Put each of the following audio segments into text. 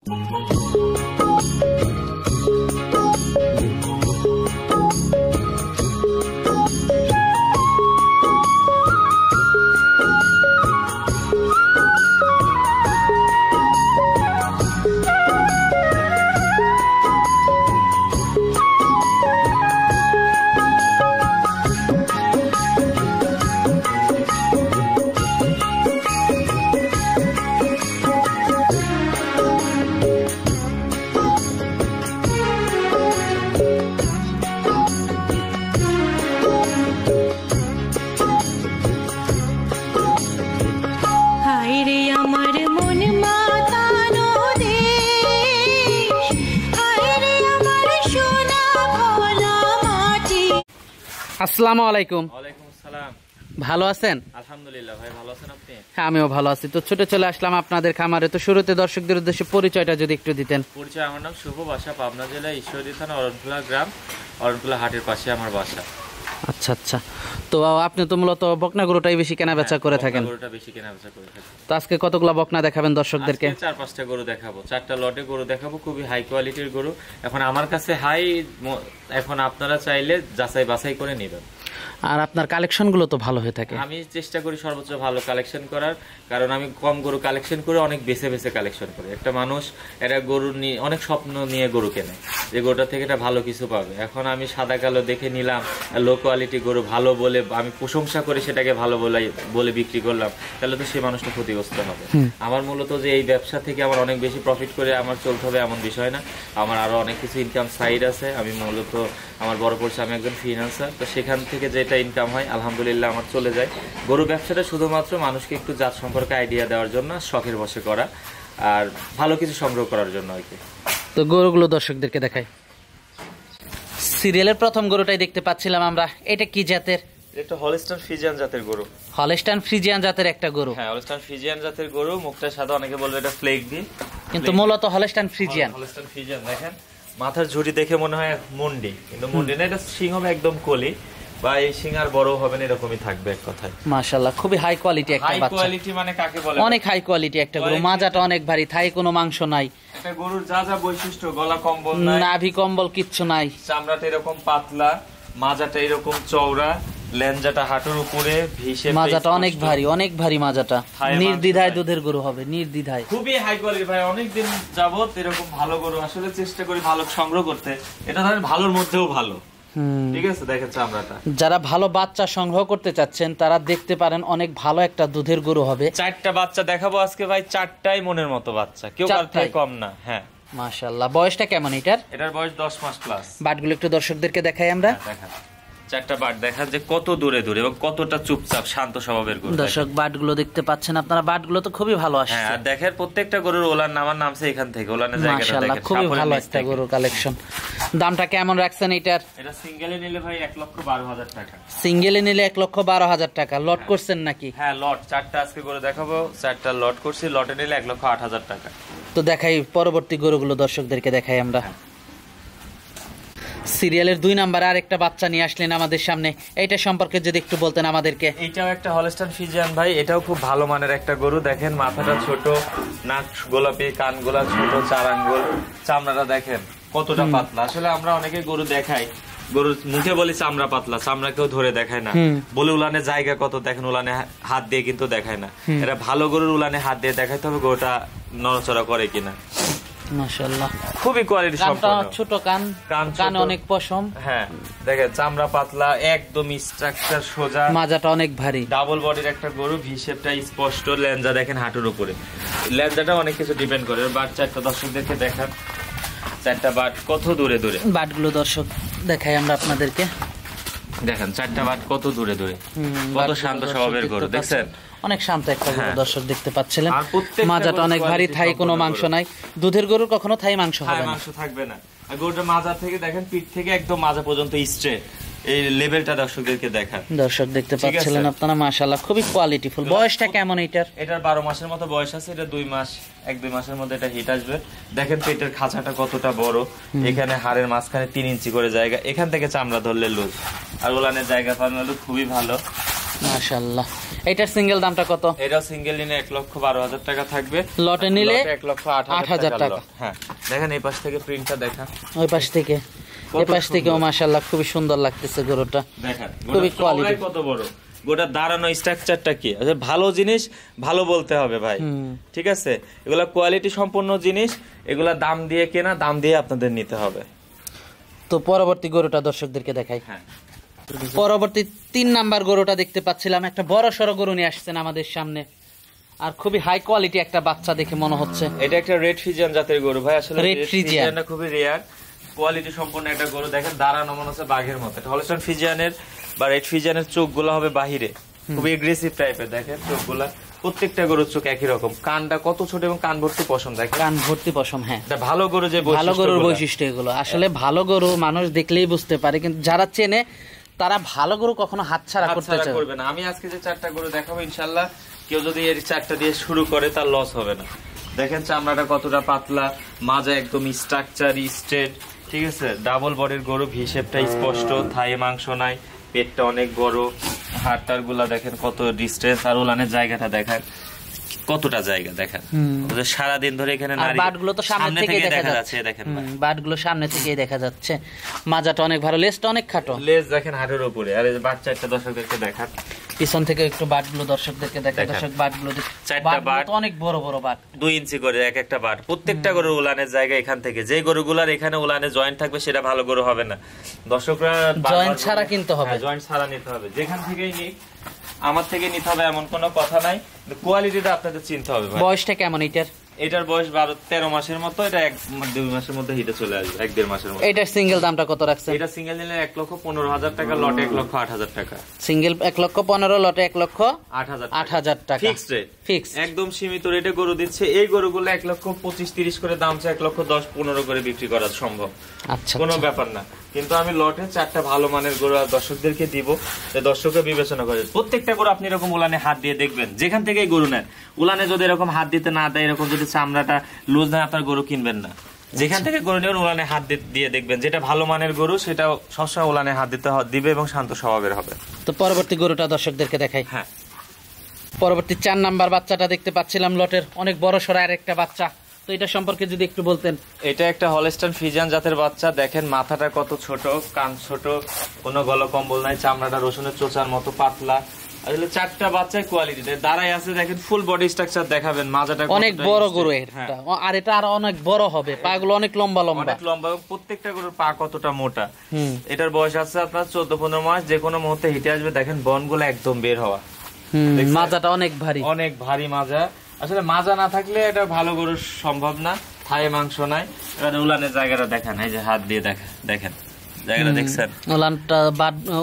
আসসালামু আলাইকুম। ওয়ালাইকুম আসসালাম। ভালো আছেন? আলহামদুলিল্লাহ ভাই, ভালো আছেন আপনি? হ্যাঁ, আমিও ভালো আছি। তো ছুটে চলে আসলাম আপনাদের খামারে। তো শুরুতে দর্শকদের উদ্দেশ্যে পরিচয়টা যদি একটু দিতেন। পরিচয়, আমার নাম শুভ, বাসা পাবনা জেলা ঈশ্বরদী থানা অরণখোলা গ্রাম, অরণখোলা হাটের পাশে আমার বাসা। আচ্ছা আচ্ছা। তো আপনি তো মূলত বকনা গরুটাই বেশি কেনা বেচা করে থাকেন? গরুটা বেশি কেনা বেচা করে থাকি। তো আজকে কতগুলো বকনা দেখাবেন দর্শকদেরকে? 4-5টা গরু দেখাবো, 4টা লটে গরু দেখাবো, খুবই হাই কোয়ালিটির গরু। এখন আমার কাছে এখন আপনারা চাইলে যাচাই বাছাই করে নেবেন। আর আপনার কালেকশন গুলো তো ভালো হয়ে থাকে। আমি চেষ্টা করি সর্বোচ্চ ভালো কালেকশন করার, কারণ আমি কম গরু কালেকশন করে অনেক বেছে বেছে কালেকশন করি। একটা মানুষ এটা গরু নিয়ে অনেক স্বপ্ন নিয়ে গরু কেনে, যে গরুটা থেকে এটা ভালো কিছু পাবে। এখন আমি সাদা কালো দেখে নিলাম, লো কোয়ালিটি গরু ভালো বলে আমি প্রশংসা করে সেটাকে ভালো বলে বিক্রি করলাম, তাহলে তো সেই মানুষটা ক্ষতিগ্রস্ত হবে। আমার মূলত যে এই ব্যবসা থেকে আমার অনেক বেশি প্রফিট করে আমার চলতে হবে এমন বিষয় না, আমার আরো অনেক কিছু ইনকাম সাইড আছে। আমি মূলত আমার বড় পরিচয়, আমি একজন ফিনান্সার, তো সেখান থেকে যেটা ইনকাম হয় আলহামদুলিল্লাহ আমার চলে যায়। গরু ব্যবসাটা শুধুমাত্র মানুষকে একটু জাত সম্পর্কে আইডিয়া দেওয়ার জন্য, শখের বশে করা, আর ভালো কিছু সংগ্রহ করার জন্য আর কি। তো গরুগুলো দর্শকদেরকে দেখাই। সিরিয়ালের প্রথম গরুটাই দেখতে পাচ্ছিলাম আমরা। এটা কি জাতের? এটা হলস্টাইন ফ্রিজিয়ান জাতের গরু। হলস্টাইন ফ্রিজিয়ান জাতের একটা গরু? হ্যাঁ, হলস্টাইন ফ্রিজিয়ান জাতের গরু। মুখটা সাদা, অনেকে বলবে এটা ফ্লেক দি, কিন্তু মূলত হলস্টাইন ফ্রিজিয়ান। হলস্টাইন ফ্রিজিয়ান দেখেন, মাথার ঝুড়ি দেখে মনে হয় মুন্ডি, কিন্তু মুন্ডি না, এটা সিং হবে একদম কলি, বা এই সিং আর বড় হবে না, এরকমই থাকবে এক কথায়। মাশাআল্লাহ, খুবই হাই কোয়ালিটি একটা বাচ্চা। হাই কোয়ালিটি মানে কাকে বলে? অনেক হাই কোয়ালিটি একটা গরু। মাজাটা অনেক ভারী, থাই কোনো মাংস নাই। একটা গরুর যা যা বৈশিষ্ট্য, গলা কম্বল নাই, নাভি কম্বল কিচ্ছু নাই, চামড়াটা এরকম পাতলা, মাজাটা এরকম চওড়া, লেঞ্জাটা হাঁটুর উপরে, ভিসে মাজাটা অনেক ভারী, অনেক ভারী মাজাটা। নির্দ্বিধায় দুধের গরু হবে, নির্দ্বিধায়। খুবই হাই কোয়ালিটি ভাই। অনেকদিন যাবত এরকম ভালো গরু আসলে চেষ্টা করি ভালো সংগ্রহ করতে। এটা ধরেন ভালোর মধ্যেও ভালো, ঠিক আছে? দেখেন চামড়াটা। যারা ভালো বাচ্চা সংগ্রহ করতে চাচ্ছেন তারা দেখতে পারেন, অনেক ভালো একটা দুধের গরু হবে। 4টা বাচ্চা দেখাবো আজকে ভাই, 4টাই মনের মতো বাচ্চা, কেউ কার থেকে কম না। হ্যাঁ মাশাআল্লাহ। বয়সটা কেমন এটার? এটার বয়স 10 মাস প্লাস। বাটগুলো একটু দর্শকদেরকে দেখাই আমরা। দেখা 4টা বাট দেখা যে কত দূরে দূরে এবং কতটা চুপচাপ শান্ত স্বভাবের গরু। দর্শক বাটগুলো দেখতে পাচ্ছেন আপনারা, বাটগুলো তো খুবই ভালো আসছে। হ্যাঁ, দেখেন প্রত্যেকটা গরুর ওলান নামার নামছে এখান থেকে, ওলানের জায়গাটা মাশাআল্লাহ, দেখেন, খুবই ভালো একটা গরুর কালেকশন। দামটা কেমন রাখছেন এটার? এটা সিঙ্গেলে নিলে ভাই 1,12,000 টাকা। সিঙ্গেলে নিলে 1,12,000 টাকা। লট করছেন নাকি? হ্যাঁ, লট 4টা আজকে গরু দেখাবো, 4টা লট করছি। লটে নিলে 1,08,000 টাকা। তো দেখাই পরবর্তী গরুগুলো দর্শকদেরকে দেখাই আমরা। সিরিয়ালের 2 নাম্বার আর একটা বাচ্চা নিয়ে আসলেন আমাদের সামনে, এইটা সম্পর্কে যদি একটু বলতেন আমাদেরকে। এইটাও একটা হলস্টাইন ফ্রিজিয়ান ভাই, এটাও খুব ভালো মানের একটা গরু। দেখেন মাথাটা ছোট, নাক গোলাপি, কান গোলা ছোট, 4 আঙ্গুল, চামড়াটা দেখেন কতটা পাতলা। আসলে আমরা অনেকে গরু দেখাই, গরুর মুখে বলি চামড়া পাতলা, চামড়া কেউ ধরে দেখায় না, বলে উলানে জায়গা কত, দেখেন উলানে হাত দিয়ে কিন্তু দেখায় না। এটা ভালো গরুর উলানে হাত দিয়ে দেখাইতে হবে গরুটা নড়াচড়া করে কিনা। মাশাআল্লাহ, খুবই কোয়ালিটি সম্পন্ন। ছোট কান, কানে অনেক পশম। হ্যাঁ দেখেন চামড়া পাতলা, একদম স্ট্রাকচার সোজা, মাজাটা অনেক ভারী, ডাবল বডির একটা গরু, ভি শেপটা স্পষ্ট, লেঞ্জা দেখেন হাঁটুর উপরে। লেঞ্জাটা অনেক কিছু ডিপেন্ড করে। বাচ্চা একটা দর্শকদেরকে দেখান, 4টা বাট কত দূরে দূরে। বাটগুলো দর্শক দেখাই আমরা আপনাদেরকে। দেখেন 4টা বাট কত দূরে দূরে, কত শান্ত স্বভাবের গরু। দেখছেন অনেক শান্ত একটা গরু দর্শক দেখতে পাচ্ছিলেন। মাজাটা অনেক ভারী, থাই কোনো মাংস নাই। দুধের গরু কখনো থাই মাংস হবে না, মাংস থাকবে না। আর গরুটা মাজা থেকে দেখেন, পিঠ থেকে একদম মাজা পর্যন্ত স্ট্রেট, এই লেভেলটা দর্শকদেরকে দেখান। দর্শক দেখতে পাচ্ছিলেন আপনারা, মাশাআল্লাহ খুবই কোয়ালিটিফুল। বয়সটা কেমন এটার? এটার 12 মাসের মতো বয়স আছে। এটা 2 মাস, 1-2 মাসের মধ্যে এটা হিট আসবে। দেখেন পেটের খাঁচাটা কতটা বড়, এখানে হাড়ের মাঝখানে 3 ইঞ্চি করে জায়গা, এখান থেকে চামড়া ধরলে লুজ, আর ওলানের জায়গা পাওয়া খুবই ভালো। মাশাআল্লাহ। এটার সিঙ্গেল দামটা কত? এটা সিঙ্গেল নিলে 1,12,000 টাকা থাকবে, লটে নিলে 1,08,000 টাকা। হ্যাঁ দেখেন এই পাশ থেকে প্রিন্টটা দেখা, ওই পাশ থেকে এই পাশ থেকেও মাশাআল্লাহ খুবই সুন্দর লাগতেছে গরুটা। দেখেন খুবই কোয়ালিটি কত বড়, গোটা দাঁড়ানো স্ট্রাকচারটা কি, আচ্ছা ভালো জিনিস ভালো বলতে হবে ভাই, ঠিক আছে? এগুলা কোয়ালিটি সম্পন্ন জিনিস, এগুলা দাম দিয়ে কেনা, দাম দিয়ে আপনাদের নিতে হবে। তো পরবর্তী গরুটা দর্শকদেরকে দেখাই। হ্যাঁ পরবর্তী 3 নাম্বার গরুটা দেখতে পাচ্ছিলাম, একটা বড় সড়ো গরু নিয়ে আসছেন আমাদের সামনে, আর খুবই হাই কোয়ালিটি একটা বাচ্চা দেখে মনে হচ্ছে। এটা একটা রেড ফ্রিজিয়ান জাতের গরু ভাই, আসলে রেড ফ্রিজিয়ানটা খুবই রেয়ার কোয়ালিটি সম্পন্ন একটা গরু। দেখেন দাঁড়ানো মনে হচ্ছে বাঘের মতো। হলস্টাইন ফ্রিজিয়ানের বা রেড ফ্রিজিয়ানের চোখগুলো হবে বাহিরে, খুবই এগ্রেসিভ টাইপের। দেখেন চোখগুলা, প্রত্যেকটা গরুর চোখ একই রকম, কানটা কত ছোট এবং কান ভর্তি পশম। দেখেন কান ভর্তি পশম। হ্যাঁ এটা ভালো গরু, যে ভালো গরুর বৈশিষ্ট্য এগুলো। আসলে ভালো গরু মানুষ দেখলেই বুঝতে পারে, কিন্তু যারা চেনে তারা ভালো গরু কখনো হাতছাড়া করবে না। আমি আজকে যে 4টা গরু দেখাবো, ইনশাআল্লাহ কেউ যদি এর 4টা দিয়ে শুরু করে তার লস হবে না। দেখেন চামড়াটা কতটা পাতলা, মাজা একদম স্ট্রাকচার স্ট্রেট, ঠিক আছে? ডাবল বডির গরু, ভিশেপটা স্পষ্ট, থাই মাংস নাই, পেটটা অনেক বড়, হাড়টার গুলা দেখেন কত ডিস্টেন্স, আর উলানের জায়গাটা দেখেন কতটা জায়গা। দেখেন সারাদিন ধরে এখানে বাটগুলো তো সামনে থেকে দেখা যাচ্ছে। দেখেন বাটগুলো সামনে থেকেই দেখা যাচ্ছে। মাজাটা অনেক ভালো, লেজটা অনেক খাটো, লেজ দেখেন হাড়ের উপরে। আর এই বাচ্চা একটা দর্শকদেরকে দেখান, পিছন থেকে একটু বাটগুলো দর্শকদেরকে দেখা। দর্শক বাটগুলো 4টা বাট, অনেক বড় বড় বাট, 2 ইঞ্চি করে এক একটা বাট। প্রত্যেকটা গরুর উলানের জায়গা এখান থেকে, যে গরুগুলার এখানে উলানে জয়েন্ট থাকবে সেটা ভালো গরু হবে না। দর্শকরা জয়েন্ট ছাড়া কিনতে হবে, জয়েন্ট ছাড়া নিতে হবে। যেখান থেকেই নিক আমার থেকে নিতে হবে এমন কোনো কথা নাই, কোয়ালিটিটা আপনাদের চিনতে হবে। বয়সটা কেমন এটার? এটার বয়স 12-13 মাসের মতো। এটা 1-2 মাসের মধ্যে হিটে চলে আসবে, 1-1.5 মাসের মধ্যে। এটার সিঙ্গেল দামটা কত রাখছেন? এটা সিঙ্গেল নিলে 1,15,000 টাকা, লটে 1,08,000 টাকা। সিঙ্গেল 1,15,000, লটে 1,08,000 টাকা। ফিক্সড রেট, ফিক্সড একদম সীমিত রেটে গরু দিচ্ছে। এই গরুগুলো 1,25,30 করে দাম চাই, 1,10-15 করে বিক্রি করা সম্ভব। আচ্ছা, কোনো ব্যাপার না। কিন্তু আমি লটে 4টা ভালো মানের গরু আর দর্শকদেরকে দিব, যে দর্শকরা বিবেচনা করে। প্রত্যেকটা গরু আপনি এরকম উলানে হাত দিয়ে দেখবেন, যেখান থেকে গরু নেন উলানে যদি এরকম হাত দিতে না দেয়, এরকম যদি চামড়াটা লুজ না, আপনার গরু কিনবেন না। যেখান থেকে গরু নেবেন উলানে হাত দিয়ে দেখবেন, যেটা ভালো মানের গরু সেটা সবসময় উলানে হাত দিবে এবং শান্ত স্বভাবের হবে। তো পরবর্তী গরুটা দর্শকদেরকে দেখাই। হ্যাঁ পরবর্তী 4 নাম্বার বাচ্চাটা দেখতে পাচ্ছিলাম, লটের অনেক বড় সড়ো আর একটা বাচ্চা। তো এটা সম্পর্কে যদি একটু বলতেন। এটা একটা হলস্টাইন ফ্রিজিয়ান জাতের বাচ্চা। দেখেন মাথাটা কত ছোট, কান ছোট, কোনো গলা কম্বল নাই, চামড়াটা রসুনের চোচার মতো পাতলা। আসলে 4টা বাচ্চার কোয়ালিটি দাঁড়ায় আছে। দেখেন ফুল বডি স্ট্রাকচার দেখাবেন, মাজাটা অনেক বড় গরু এটা, আর এটা আরো অনেক বড় হবে, পাগুলো অনেক লম্বা লম্বা, অনেক লম্বা। প্রত্যেকটা গরুর পা কতটা মোটা। এটার বয়স আছে আপনার 14-15 মাস, যে কোনো মুহূর্তে হিটে আসবে। দেখেন বনগুলো একদম বের হওয়া, মাজাটা অনেক ভারী, অনেক ভারী মাজা। আসলে মাজা না থাকলে এটা ভালো গরু সম্ভব না, থাই মাংস নাই। এবার উলানের জায়গাটা দেখেন, এই যে হাত দিয়ে দেখেন জায়গাটা দেখছেন,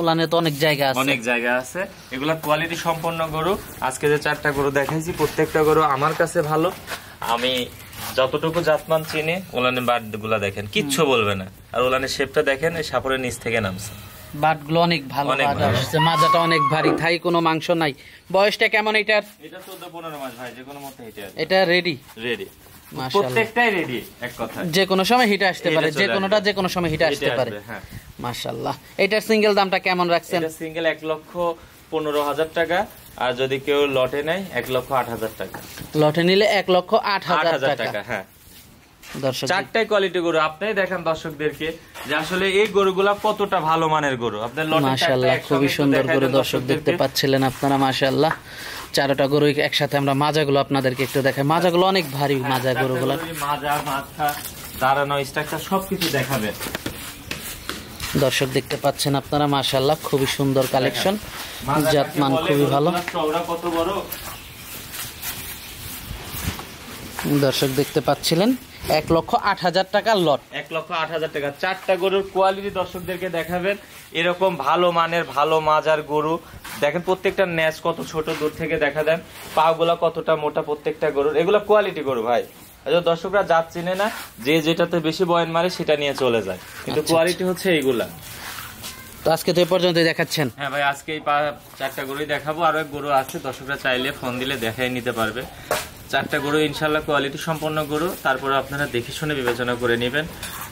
উলানে তো অনেক জায়গা আছে, অনেক জায়গা আছে। এগুলা কোয়ালিটি সম্পন্ন গরু। আজকে যে 4টা গরু দেখাইছি, প্রত্যেকটা গরু আমার কাছে ভালো। আমি যতটুকু জাতমান চিনি, উলানের বাট গুলা দেখেন কিচ্ছু বলবে না। আর উলানের শেপটা দেখেন, এই সাপড়ের নিচ থেকে নামছে। বাটগুলো অনেক ভালো, মাজাটা অনেক ভারী, থাই কোনো মাংস নাই। বয়সটা কেমন এটার? এটা 14-15 মাস ভাই, যে কোনো মতে হিটে আসবে। এটা রেডি, প্রত্যেকটাই রেডি, এক কথা যে কোনো সময় হিটে আসতে পারে, যে কোনোটা যে কোনো সময় হিটে আসতে পারে। মাশাআল্লাহ। এটার সিঙ্গেল দামটা কেমন রাখছেন? এটা সিঙ্গেল 1,15,000 টাকা, আর যদি কেউ লটে নেয় 1,08,000 টাকা। লটে নিলে 1,08,000 টাকা। হ্যাঁ দর্শক 4টাই কোয়ালিটি গরু। আপনি দেখেন দর্শকদেরকে যে আসলে এই গরুগুলা কতটা ভালো মানের গরু। আপনাদের লটে মাশাআল্লাহ খুবই সুন্দর গরু দর্শক দেখতে পাচ্ছিলেন আপনারা। মাশাআল্লাহ 4টা গরু একসাথে আমরা মাজাগুলো আপনাদেরকে একটু দেখাই। মাজাগুলো অনেক ভারী, মাজা গরুগুলো, মাজা, মাথা, দাঁড়ানো স্ট্রাকচার সবকিছু দেখাবে। দর্শক দেখতে পাচ্ছেন আপনারা, মাশাআল্লাহ খুবই সুন্দর কালেকশন, জাতমান খুবই ভালো। কত বড় দর্শক দেখতে পাচ্ছিলেন, 1,08,000 টাকা লট, 1,08,000 টাকা। 4টা গরুর কোয়ালিটি দর্শকদেরকে দেখাবেন। এরকম ভালো মানের ভালো মাজার গরু দেখেন, প্রত্যেকটা ন্যাচ কত ছোট, দূর থেকে দেখা দেন পা গুলা কতটা মোটা প্রত্যেকটা গরুর। এগুলা কোয়ালিটি গরু ভাই। দর্শকরা জাত চিনে না, যে যেটাতে বেশি বয়ন মারে সেটা নিয়ে চলে যায়, কিন্তু কোয়ালিটি হচ্ছে এইগুলা। তো আজকে তো এই পর্যন্ত দেখাচ্ছেন? হ্যাঁ ভাই, আজকে এই 4টা গরুই দেখাবো। আরো এক গরু আছে, দর্শকরা চাইলে ফোন দিলে দেখাই নিতে পারবে। 4টা গরু ইনশাল্লাহ কোয়ালিটি সম্পন্ন গরু, তারপরে আপনারা দেখে শুনে বিবেচনা করে নেবেন।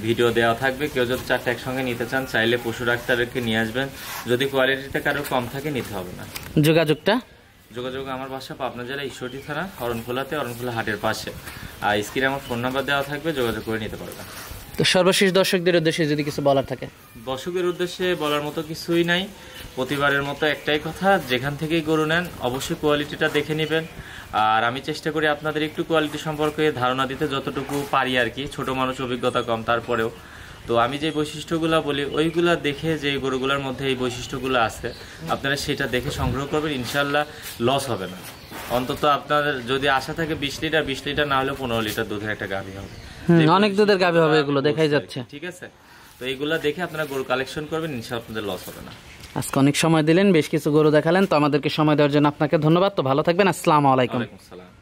ভিডিও দেওয়া থাকবে, কেউ যদি 4টা একসঙ্গে নিতে চান চাইলে পশু ডাক্তারকে নিয়ে আসবেন, যদি কোয়ালিটিতে কারো কম থাকে নিতে হবে না। যোগাযোগ আমার বাসা পাবনা জেলা ঈশ্বরদী থানা, অরণখোলাতে, অরণখোলা হাটের পাশে। আর স্ক্রিনে আমার ফোন নাম্বার দেওয়া থাকবে, যোগাযোগ করে নিতে পারবেন। তো সর্বশেষ দর্শকদের উদ্দেশ্যে যদি কিছু বলার থাকে? দর্শকের উদ্দেশ্যে বলার মতো কিছুই নাই, প্রতিবারের মতো একটাই কথা, যেখান থেকেই গরু নেন অবশ্যই কোয়ালিটিটা দেখে নেবেন। আর আমি চেষ্টা করি আপনাদের একটু কোয়ালিটি সম্পর্কে ধারণা দিতে যতটুকু পারি আর কি, ছোট মানুষ, অভিজ্ঞতা কম, তারপরেও তো আমি যে বৈশিষ্ট্যগুলো বলি ওইগুলা দেখে, যে গরুগুলোর মধ্যে এই বৈশিষ্ট্যগুলো আছে আপনারা সেটা দেখে সংগ্রহ করবেন, ইনশাল্লাহ লস হবে না। অন্তত আপনাদের যদি আশা থাকে 20 লিটার, 20 লিটার না হলেও 15 লিটার দুধের একটা গাভী হবে, অনেক দুধের গাভী হবে, এগুলো দেখাই যাচ্ছে। ঠিক আছে, তো এইগুলা দেখে আপনারা গরু কালেকশন করবেন, ইনশাআল্লাহ আপনাদের লস হবে না। আজকে অনেক সময় দিলেন, বেশ কিছু গরু দেখালেন, তো আমাদেরকে সময় দেওয়ার জন্য আপনাকে ধন্যবাদ। তো ভালো থাকবেন, আসসালামু আলাইকুম। ওয়ালাইকুম আসসালাম।